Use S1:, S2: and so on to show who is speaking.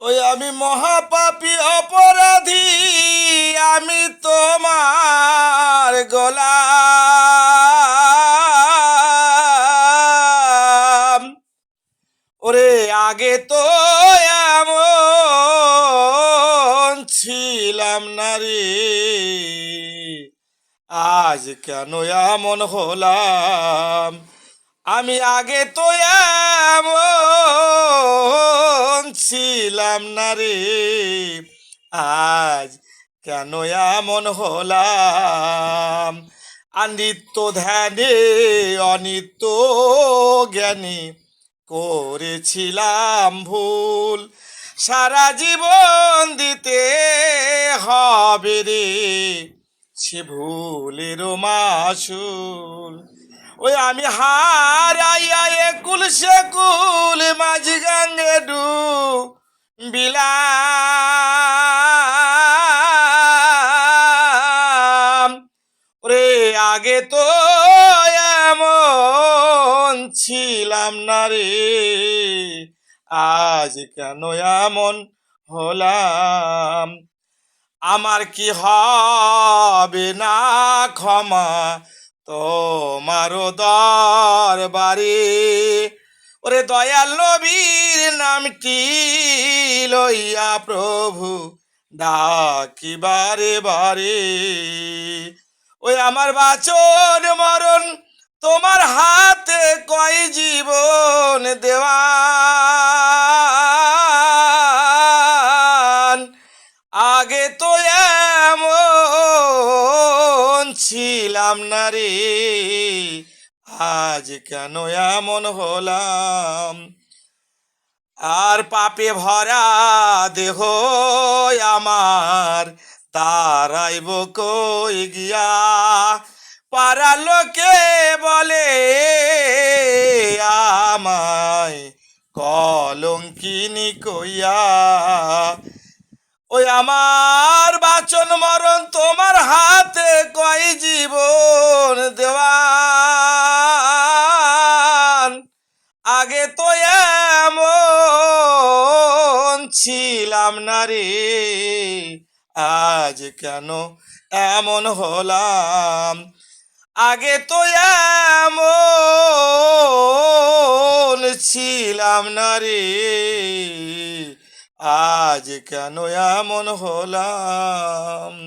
S1: ওই আমি মহাপাপী অপরাধী, আমি তোমার গোলাম। ওরে আগে তো এমন ছিলাম না রে, আজ কেন এমন হলাম। আমি আগে তো এমন ছিলাম না রে, আজ কেন এমন হলাম। আর নিত্য ধ্যানে অনিত্য জ্ঞানী করেছিলাম ভুল, সারা জীবন দিতে হবে রে সে ভুলেরও মাসুল। ওই আমি হারাইয়া একুল সেকুল মাঝি গাঙ্গে ডুবিলাম। ওরে আগে তো এমন ছিলাম না রে, আজ কেন এমন হলাম। আমার কি হবে না ক্ষমা তোমারও দরবারে, ওরে দয়াল নবীর নামটি লইয়া প্রভু ডাকি বারে বারে। ওই আমার বাচন মরণ তোমার হাতে, কয় জীবন দেওয়া আগে তো এমন ছিলাম না রে, আজ কেন এমন হলাম। আর পাপে ভরা দেহ আমার, তারাইব কই গিয়া। পাড়ার লোকে বলে আমায় কলঙ্কিনী কইয়া। ওই আমার বাচন মরণ তোমার হাতে, কয় জীবন দেওয়ান আগে তো এমন ছিলাম না রে, আজ কেন এমন হলাম। আগে তো এমন ছিলাম না রে, আজ কেন এমন হলাম।